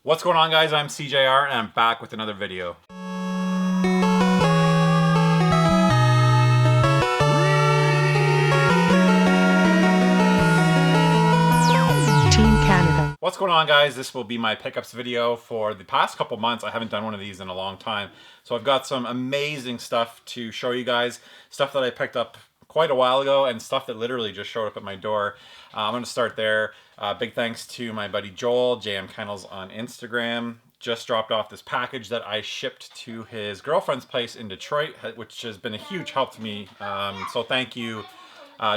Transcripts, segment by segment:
What's going on, guys? I'm SeeJayAre and I'm back with another video. Team Canada. What's going on, guys? This will be my pickups video for the past couple months. I haven't done one of these in a long time. So I've got some amazing stuff to show you guys. Stuff that I picked up quite a while ago and stuff that literally just showed up at my door. I'm going to start there. Big thanks to my buddy Joel, JM Kennels on Instagram. Just dropped off this package that I shipped to his girlfriend's place in Detroit, which has been a huge help to me. So thank you,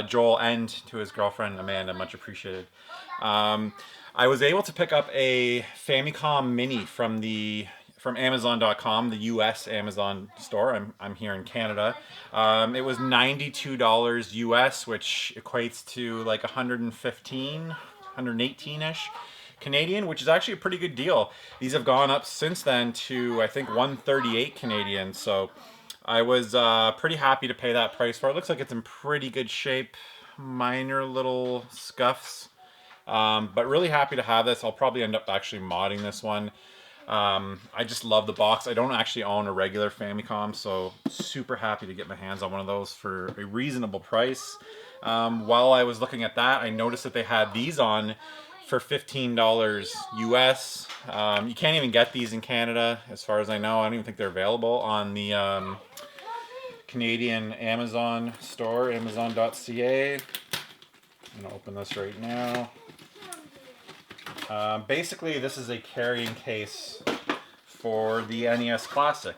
Joel, and to his girlfriend Amanda. Much appreciated. I was able to pick up a Famicom Mini from Amazon.com, the US Amazon store. I'm here in Canada. It was $92 US, which equates to like 115, 118-ish Canadian, which is actually a pretty good deal. These have gone up since then to, I think, 138 Canadian. So I was pretty happy to pay that price for it. It looks like it's in pretty good shape. Minor little scuffs. But really happy to have this. I'll probably end up actually modding this one. I just love the box. I don't actually own a regular Famicom, so super happy to get my hands on one of those for a reasonable price. While I was looking at that, I noticed that they had these on for $15 US. You can't even get these in Canada, as far as I know. I don't even think they're available on the Canadian Amazon store, amazon.ca. I'm gonna open this right now. Basically, this is a carrying case for the NES Classic,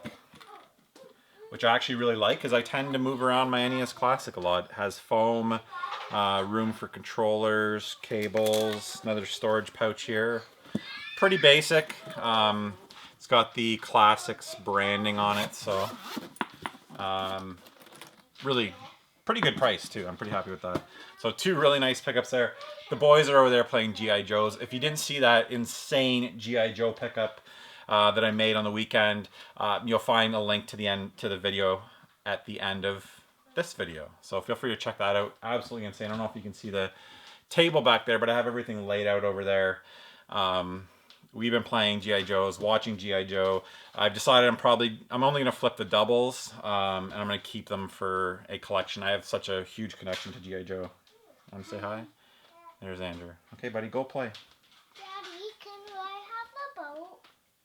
which I actually really like because I tend to move around my NES Classic a lot. It has foam, room for controllers, cables, another storage pouch here. Pretty basic. It's got the Classics branding on it, so really pretty good price too. I'm pretty happy with that. So two really nice pickups there. The boys are over there playing G.I. Joes. If you didn't see that insane G.I. Joe pickup that I made on the weekend, you'll find a link to the video at the end of this video. So feel free to check that out. Absolutely insane. I don't know if you can see the table back there, but I have everything laid out over there. We've been playing G.I. Joes, watching G.I. Joe. I've decided I'm only gonna flip the doubles, and I'm gonna keep them for a collection. I have such a huge connection to G.I. Joe. Want to say hi? There's Andrew. Okay, buddy, go play. Daddy, can I have the boat?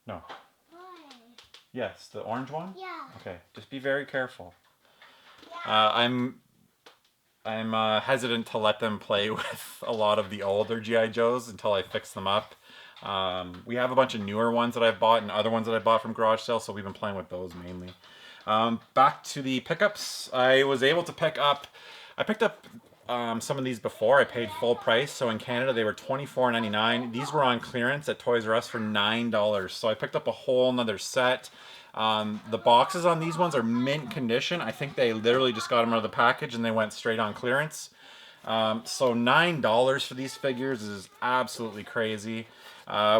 No. Why? Yes, the orange one? Yeah. Okay, just be very careful. Yeah. I'm hesitant to let them play with a lot of the older G.I. Joes until I fix them up. We have a bunch of newer ones that I've bought and other ones that I bought from garage sales, so we've been playing with those mainly. Back to the pickups. I picked up some of these before. I paid full price, so in Canada they were $24.99. These were on clearance at Toys R Us for $9, so I picked up a whole nother set. The boxes on these ones are mint condition. I think they literally just got them out of the package and they went straight on clearance. So $9 for these figures is absolutely crazy.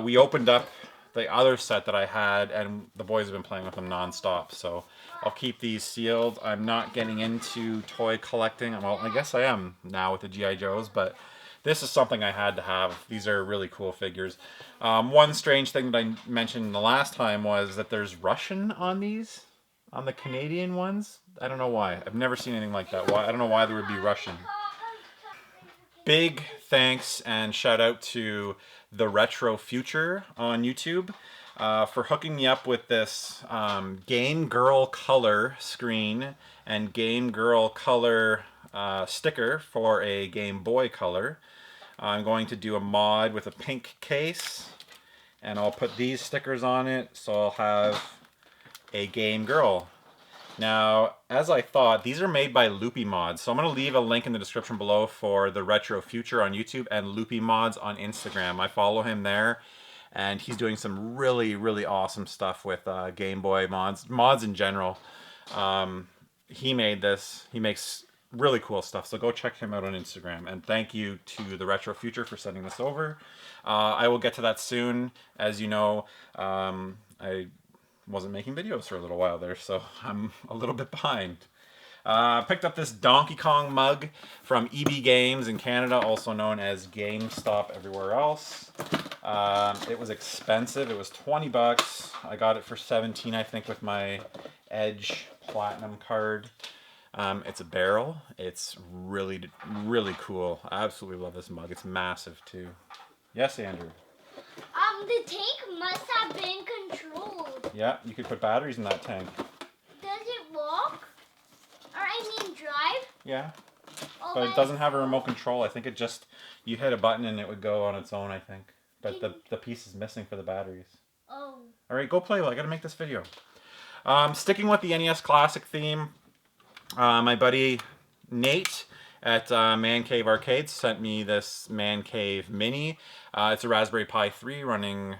We opened up the other set that I had and the boys have been playing with them non-stop, so I'll keep these sealed. I'm not getting into toy collecting. Well, I guess I am now with the G.I. Joes, but this is something I had to have. These are really cool figures. One strange thing that I mentioned the last time was that there's Russian on these, on the Canadian ones. I don't know why. I've never seen anything like that. Why? I don't know why there would be Russian. Big thanks and shout out to The Retro Future on YouTube for hooking me up with this Game Girl Color screen and Game Girl Color sticker for a Game Boy Color. I'm going to do a mod with a pink case and I'll put these stickers on it, so I'll have a Game Girl. Now, as I thought, these are made by Loopy Mods, so I'm going to leave a link in the description below for The Retro Future on YouTube and Loopy Mods on Instagram. I follow him there, and he's doing some really, really awesome stuff with Game Boy mods in general. He made this. He makes really cool stuff, so go check him out on Instagram. And thank you to The Retro Future for sending this over. I will get to that soon. As you know, I wasn't making videos for a little while there, so I'm a little bit behind. Picked up this Donkey Kong mug from EB Games in Canada, also known as GameStop everywhere else. It was expensive. It was 20 bucks. I got it for 17, I think, with my Edge Platinum card. It's a barrel. It's really, really cool. I absolutely love this mug. It's massive too. Yes, Andrew. The tank must have been controlled. Yeah, you could put batteries in that tank. Does it walk? Or I mean drive? Yeah, Oh, but it doesn't have a remote control. I think it just, you hit a button and it would go on its own, I think. But the piece is missing for the batteries. Oh. All right, go play. I gotta make this video. Sticking with the NES Classic theme, my buddy Nate at Man Cave Arcades sent me this Man Cave Mini. It's a Raspberry Pi 3 running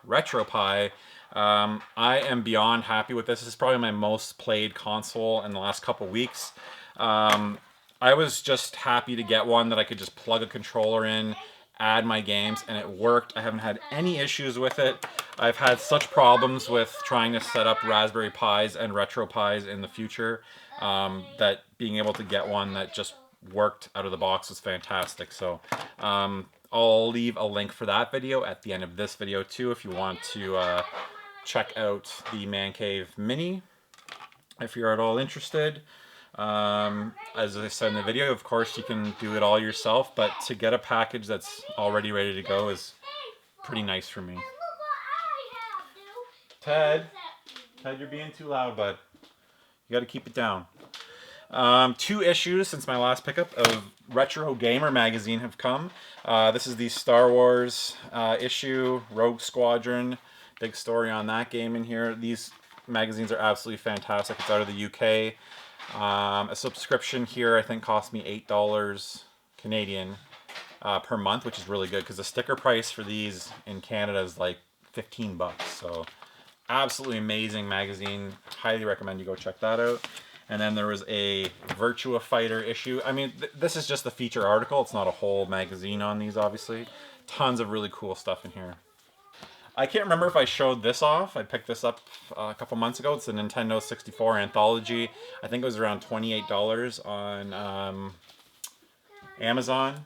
RetroPie. I am beyond happy with this. This is probably my most played console in the last couple weeks. I was just happy to get one that I could just plug a controller in, add my games, and it worked. I haven't had any issues with it. I've had such problems with trying to set up Raspberry Pis and RetroPies in the future that being able to get one that just worked out of the box was fantastic. So I'll leave a link for that video at the end of this video too if you want to check out the Man Cave Mini if you're at all interested. As I said in the video, of course you can do it all yourself, but to get a package that's already ready to go is pretty nice for me. Ted, you're being too loud, bud. You gotta keep it down. 2 issues since my last pickup of Retro Gamer magazine have come. This is the Star Wars issue, Rogue Squadron. Big story on that game in here. These magazines are absolutely fantastic. It's out of the UK. A subscription here I think cost me $8 Canadian per month, which is really good because the sticker price for these in Canada is like 15 bucks. So absolutely amazing magazine. Highly recommend you go check that out. And then there was a Virtua Fighter issue. I mean, this is just the feature article. It's not a whole magazine on these, obviously. Tons of really cool stuff in here. I can't remember if I showed this off. I picked this up a couple months ago. It's a Nintendo 64 anthology. I think it was around $28 on Amazon.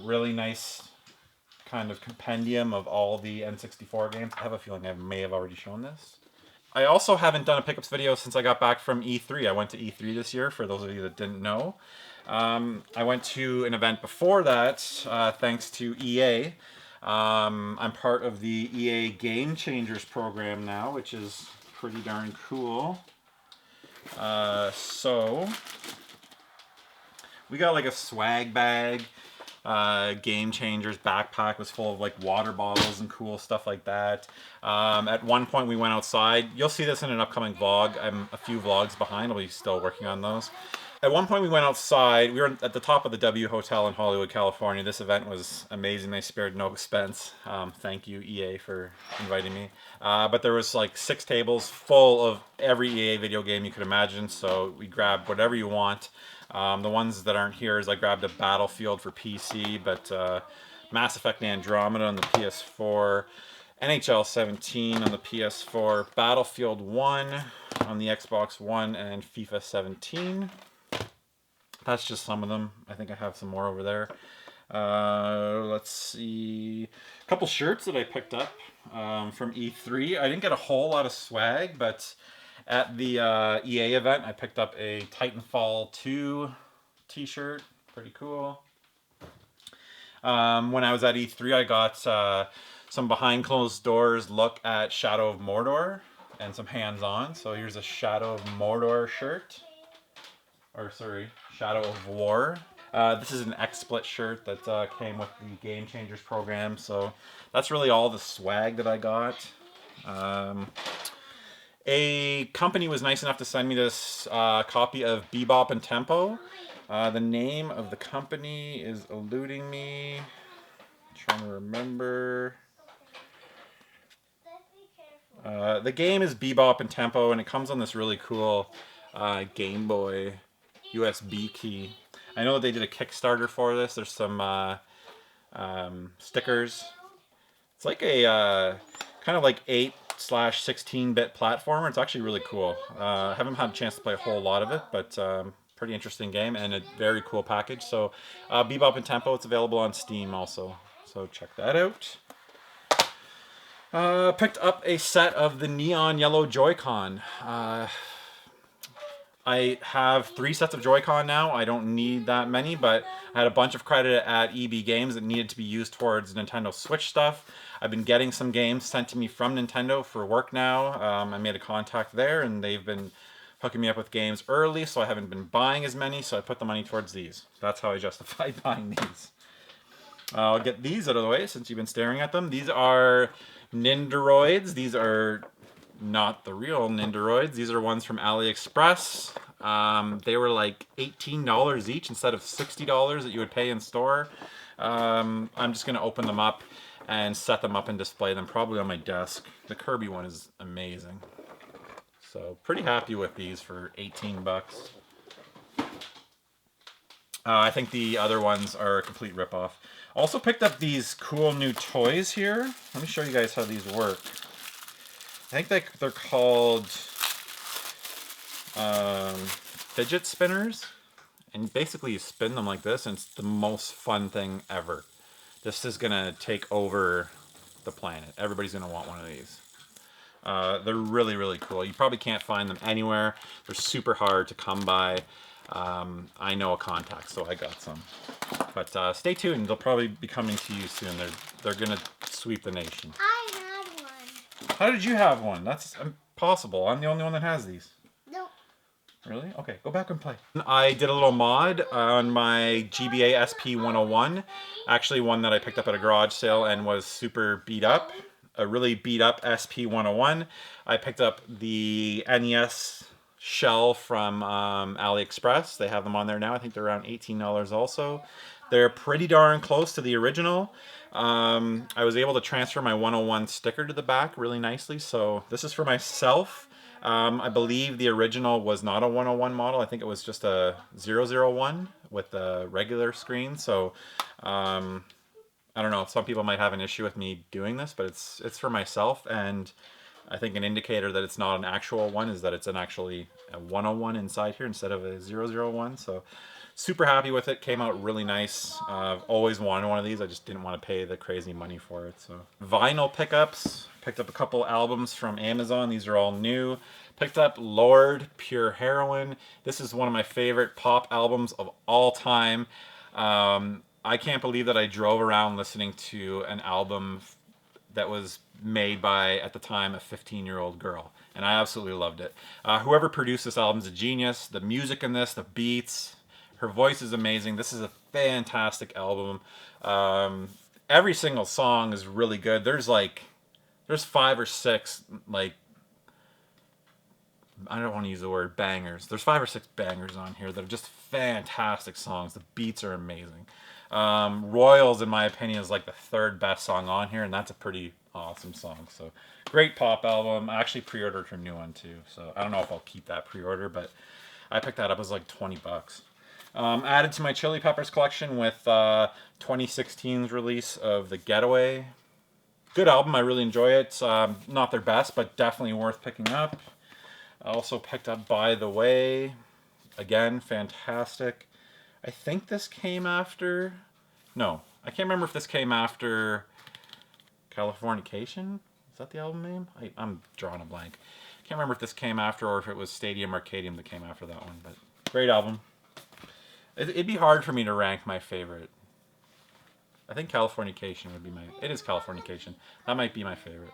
Really nice kind of compendium of all the N64 games. I have a feeling I may have already shown this. I also haven't done a pickups video since I got back from E3. I went to E3 this year, for those of you that didn't know. I went to an event before that, thanks to EA. I'm part of the EA Game Changers program now, which is pretty darn cool. So we got like a swag bag. Game Changers backpack was full of like water bottles and cool stuff like that. At one point we went outside. You'll see this in an upcoming vlog. I'm a few vlogs behind. I'll be still working on those. At one point we went outside. We were at the top of the W Hotel in Hollywood, California. This event was amazing. They spared no expense. Thank you, EA, for inviting me. But there was like 6 tables full of every EA video game you could imagine. So we grabbed whatever you want. The ones that aren't here is I grabbed a Battlefield for PC, but Mass Effect Andromeda on the PS4, NHL 17 on the PS4, Battlefield 1 on the Xbox One, and FIFA 17. That's just some of them. I think I have some more over there. Let's see. A couple shirts that I picked up from E3. I didn't get a whole lot of swag, but at the EA event, I picked up a Titanfall 2 t-shirt. Pretty cool. When I was at E3, I got some behind closed doors look at Shadow of Mordor and some hands-on. So here's a Shadow of Mordor shirt. Or sorry, Shadow of War. This is an XSplit shirt that came with the Game Changers program. So that's really all the swag that I got. A company was nice enough to send me this copy of Bebop and Tempo. The name of the company is eluding me. I'm trying to remember. The game is Bebop and Tempo, and it comes on this really cool Game Boy USB key. I know they did a Kickstarter for this. There's some stickers. It's like a kind of like 8 8/16-bit platformer. It's actually really cool. I haven't had a chance to play a whole lot of it, but pretty interesting game and a very cool package. So Bebop and Tempo, it's available on Steam also. So check that out. Picked up a set of the neon yellow Joy-Con. I have 3 sets of Joy-Con now. I don't need that many, but I had a bunch of credit at EB Games that needed to be used towards Nintendo Switch stuff. I've been getting some games sent to me from Nintendo for work now. I made a contact there, and they've been hooking me up with games early, so I haven't been buying as many, so I put the money towards these. That's how I justified buying these. I'll get these out of the way since you've been staring at them. These are Nindroids. These are not the real Nindroids. These are ones from AliExpress. They were like $18 each instead of $60 that you would pay in store. I'm just going to open them up and set them up and display them probably on my desk. The Kirby one is amazing. So pretty happy with these for 18 bucks. I think the other ones are a complete ripoff. Also picked up these cool new toys here. Let me show you guys how these work. I think they're called fidget spinners. And basically you spin them like this, and it's the most fun thing ever. This is going to take over the planet. Everybody's going to want one of these. They're really, really cool. You probably can't find them anywhere. They're super hard to come by. I know a contact, so I got some. But stay tuned. They'll probably be coming to you soon. They're going to sweep the nation. I had one. How did you have one? That's impossible. I'm the only one that has these. No. Really? Okay, go back and play. I did a little mod on my GBA SP101. Actually, one that I picked up at a garage sale and was super beat up. A really beat up SP101. I picked up the NES shell from AliExpress. They have them on there now. I think they're around $18 also. They're pretty darn close to the original. I was able to transfer my 101 sticker to the back really nicely. So this is for myself. I believe the original was not a 101 model. I think it was just a 001 with the regular screen. So I don't know. Some people might have an issue with me doing this, but it's for myself. And I think an indicator that it's not an actual one is that it's actually a 101 inside here instead of a 001. So super happy with it. Came out really nice. I've always wanted one of these. I just didn't want to pay the crazy money for it. So vinyl pickups. Picked up a couple albums from Amazon. These are all new. Picked up Lord, Pure Heroin. This is one of my favorite pop albums of all time. I can't believe that I drove around listening to an album that was made by, at the time, a 15-year-old girl. And I absolutely loved it. Whoever produced this album is a genius. The music in this, the beats, her voice is amazing. This is a fantastic album. Every single song is really good. There's 5 or 6, like, I don't want to use the word bangers. There's 5 or 6 bangers on here that are just fantastic songs. The beats are amazing. Royals, in my opinion, is like the 3rd best song on here, and that's a pretty awesome song. So great pop album. I actually pre-ordered her new one too, so I don't know if I'll keep that pre-order, but I picked that up. It was like 20 bucks. Added to my Chili Peppers collection with 2016's release of The Getaway. Good album. I really enjoy it. Not their best, but definitely worth picking up. I also picked up By the Way. Again, fantastic. I think this came after... No, I can't remember if this came after Californication. Is that the album name? I'm drawing a blank. Can't remember if this came after or if it was Stadium Arcadium that came after that one. But great album. It'd be hard for me to rank my favorite. I think Californication would be my... It is Californication. That might be my favorite.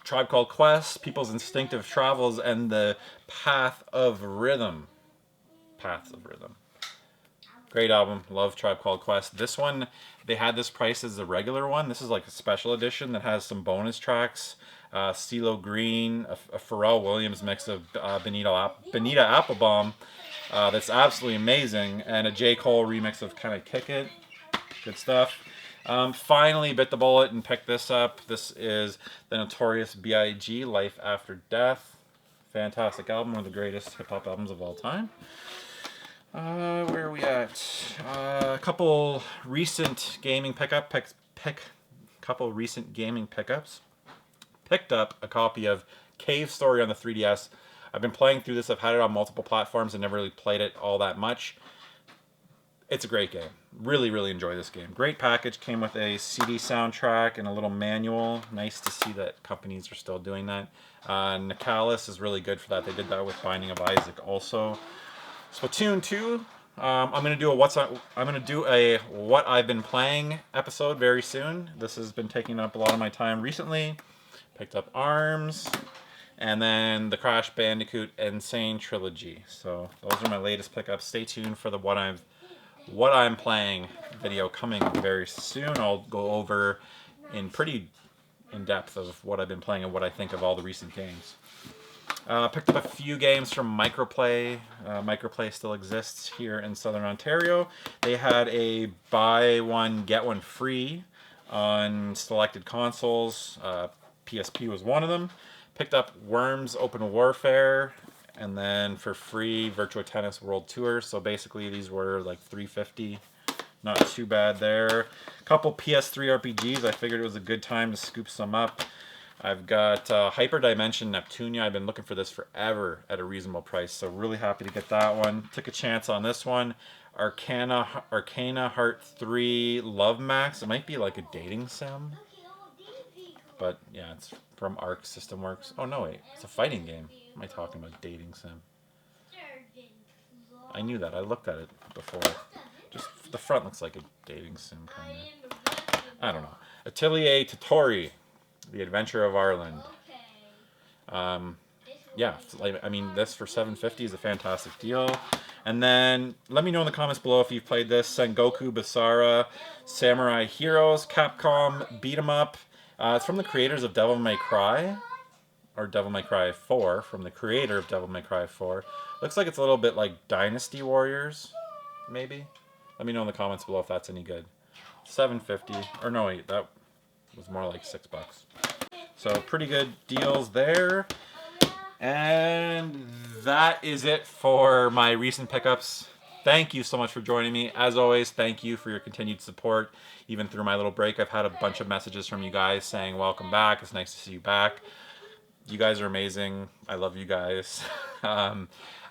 Tribe Called Quest, People's Instinctive Travels, and the Path of Rhythm. Paths of Rhythm. Great album. Love Tribe Called Quest. This one, they had this price as the regular one. This is like a special edition that has some bonus tracks. CeeLo Green, a Pharrell Williams mix of Benita Applebaum. That's absolutely amazing. And a J. Cole remix of Kinda Kick It. Good stuff. Finally bit the bullet and picked this up. This is the Notorious B.I.G. Life After Death. Fantastic album. One of the greatest hip-hop albums of all time. Where are we at? A couple recent gaming pickups. picked up a copy of Cave Story on the 3DS. I've been playing through this. I've had it on multiple platforms and never really played it all that much. It's a great game. Really, really enjoy this game. Great package. Came with a CD soundtrack and a little manual. Nice to see that companies are still doing that. Nicalis is really good for that. They did that with Binding of Isaac also. Splatoon 2. I'm gonna do a what I've been playing episode very soon. This has been taking up a lot of my time recently. Picked up ARMS, and then the Crash Bandicoot Insane Trilogy. So those are my latest pickups. Stay tuned for the what I'm playing video coming very soon. I'll go over in pretty in depth of what I've been playing and what I think of all the recent games. Picked up a few games from Microplay. Microplay still exists here in Southern Ontario. They had a buy one, get one free on selected consoles. PSP was one of them. Picked up Worms Open Warfare, and then for free, Virtua Tennis World Tour. So basically these were like $3.50. Not too bad there. A couple PS3 RPGs. I figured it was a good time to scoop some up. I've got Hyperdimension Neptunia. I've been looking for this forever at a reasonable price, so really happy to get that one. Took a chance on this one. Arcana Heart 3 Love Max. It might be like a dating sim, but yeah, it's from Arc System Works. Oh no, wait, it's a fighting game. What am I talking about? Dating sim. I knew that. I looked at it before. Just the front looks like a dating sim kind of. I don't know. Atelier Totori. The Adventure of Arland. Yeah, I mean, this for $7.50 is a fantastic deal. And then let me know in the comments below if you've played this. Sengoku Basara Samurai Heroes Capcom Beat 'em Up. It's from the creators of Devil May Cry, or Devil May Cry 4, from the creator of Devil May Cry 4. Looks like it's a little bit like Dynasty Warriors, maybe. Let me know in the comments below if that's any good. $7.50, or no, wait, that was more like $6. So pretty good deals there. And that is it for my recent pickups. Thank you so much for joining me. As always, thank you for your continued support. Even through my little break, I've had a bunch of messages from you guys saying welcome back. It's nice to see you back. You guys are amazing. I love you guys.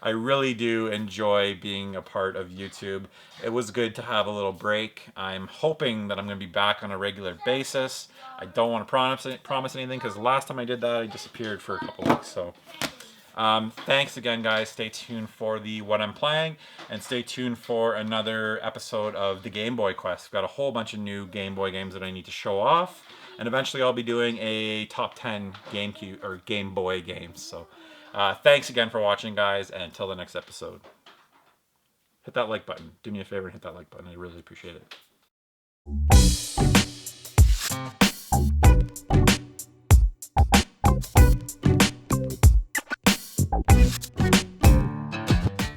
I really do enjoy being a part of YouTube. It was good to have a little break. I'm hoping that I'm going to be back on a regular basis. I don't want to promise anything because last time I did that, I disappeared for a couple weeks. So thanks again, guys. Stay tuned for the what I'm playing, and stay tuned for another episode of the Game Boy Quest. We've got a whole bunch of new Game Boy games that I need to show off, and eventually I'll be doing a top 10 GameCube or Game Boy games. So thanks again for watching, guys, and until the next episode. Hit that like button. Do me a favor and hit that like button. I really appreciate it.